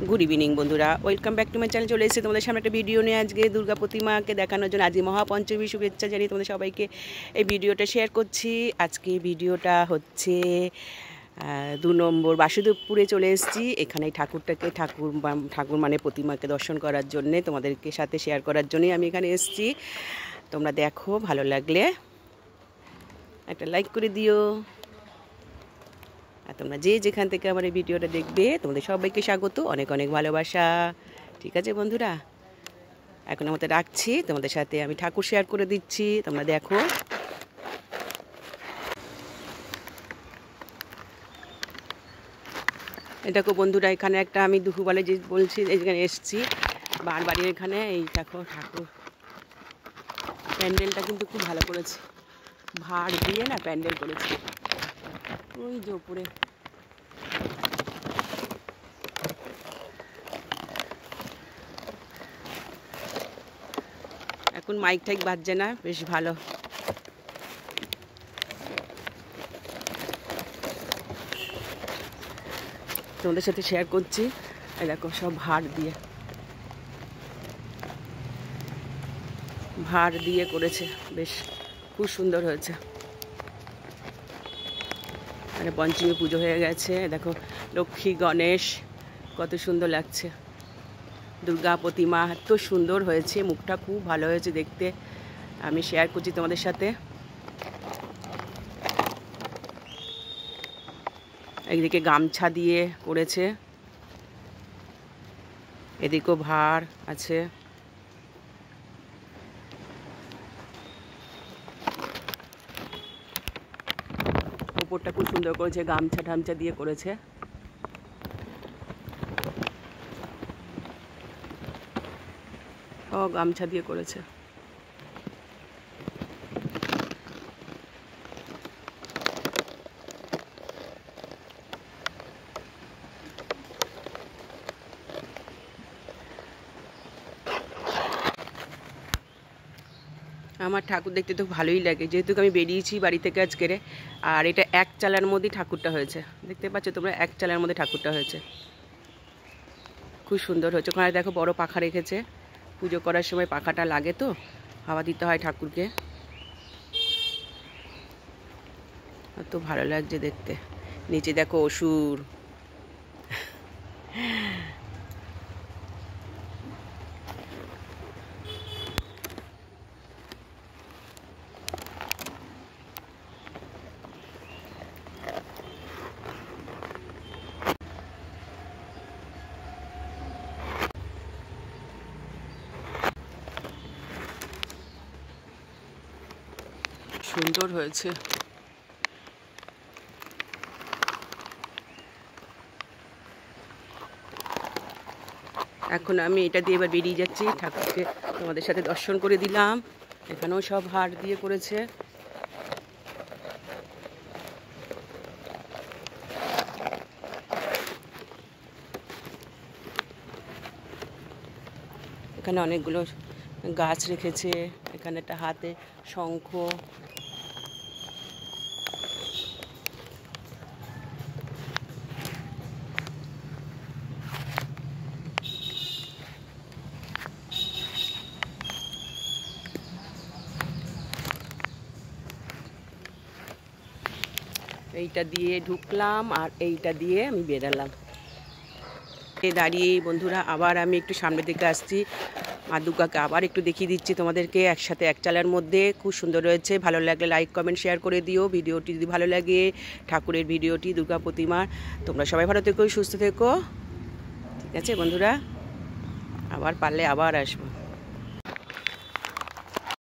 Good evening বন্ধুরা, welcome back to my channel. চলে এসেছি তোমাদের সামনে একটা ভিডিও নিয়ে আজকে দুর্গা প্রতিমাকে দেখানোর জন্য। আজকে মহাপঞ্চমী, শুভেচ্ছা জানিয়ে তোমাদের সবাইকে এই ভিডিওটা শেয়ার করছি। আজকে ভিডিওটা হচ্ছে 2 নম্বর বাসুদেবপুরে চলে এসেছি। এখানে ঠাকুর মানে প্রতিমাকে দর্শন করার জন্যে, তোমাদেরকে সাথে শেয়ার করার জন্যই আমি এখানে এসেছি। তোমরা দেখো, ভালো লাগলে একটা লাইক করে দিও। আর তোমরা যে যেখান থেকে আমার এই ভিডিওটা দেখবে, তোমাদের সবাইকে স্বাগত, অনেক অনেক ভালোবাসা। ঠিক আছে বন্ধুরা, এখন আমাদের রাখছি, তোমাদের সাথে আমি ঠাকুর শেয়ার করে দিচ্ছি। তোমরা দেখো, দেখো বন্ধুরা, এখানে একটা আমি দুপুরবেলায় যে বলছি এখানে এসেছি বাড়ির এখানে। এই দেখো ঠাকুর প্যান্ডেলটা কিন্তু খুব ভালো করেছে, ভাড় দিয়ে না প্যান্ডেল করেছে। ওই যে উপরে এখন মাইক টাইক বাজছে না, বেশ ভালো। তোমাদের সাথে শেয়ার করছি। এই দেখো, সব ভাড় দিয়ে করেছে, বেশ খুব সুন্দর হয়েছে। মানে পঞ্চমী পুজো হয়ে গেছে, দেখো লক্ষ্মী গণেশ কত সুন্দর লাগছে। দুর্গা প্রতিমা এত সুন্দর হয়েছে, মুখটা খুব ভালো হয়েছে দেখতে। আমি শেয়ার করছি তোমাদের সাথে। একদিকে গামছা দিয়ে করেছে, এদিকেও ভার আছে। উপরটা খুব সুন্দর করেছে, গামছা ঠামছা দিয়ে করেছে। ও গামছা দিয়ে করেছে। আমার ঠাকুর দেখতে তো ভালোই লাগে, যেহেতু আমি বেরিয়েছি বাড়ি থেকে আজকের। আর এটা এক চালার মধ্যেই ঠাকুরটা হয়েছে, দেখতে পাচ্ছ তোমরা, এক চালার মধ্যে ঠাকুরটা হয়েছে, খুব সুন্দর হয়েছে। ওখানে দেখো বড় পাখা রেখেছে, পুজো করার সময় পাখাটা লাগে তো, হাওয়া দিতে হয় ঠাকুরকে। তো ভালো লাগছে দেখতে। নিচে দেখো অসুর, সুন্দর হয়েছে। এখন আমি এটা দিয়ে এবার বেরিয়ে যাচ্ছি, ঠাকুরকে তোমাদের সাথে দর্শন করে দিলাম। এখানেও সব হাড় দিয়ে করেছে। এখানে অনেকগুলো গাছ রেখেছে, এখানে একটা হাতে শঙ্খ। এইটা দিয়ে ঢুকলাম আর এইটা দিয়ে আমি বেরালাম। দাঁড়িয়ে বন্ধুরা, আবার আমি একটু সামনের দিকে আসছি। মা দুর্গাকে আবার একটু দেখিয়ে দিচ্ছি তোমাদেরকে, একসাথে এক চালার মধ্যে। খুব সুন্দর রয়েছে। ভালো লাগলে লাইক কমেন্ট শেয়ার করে দিও ভিডিওটি যদি ভালো লাগে, ঠাকুরের ভিডিওটি, দুর্গা প্রতিমার। তোমরা সবাই ভালো থেকো, সুস্থ থেকো। ঠিক আছে বন্ধুরা, আবার পারলে আবার আসবো।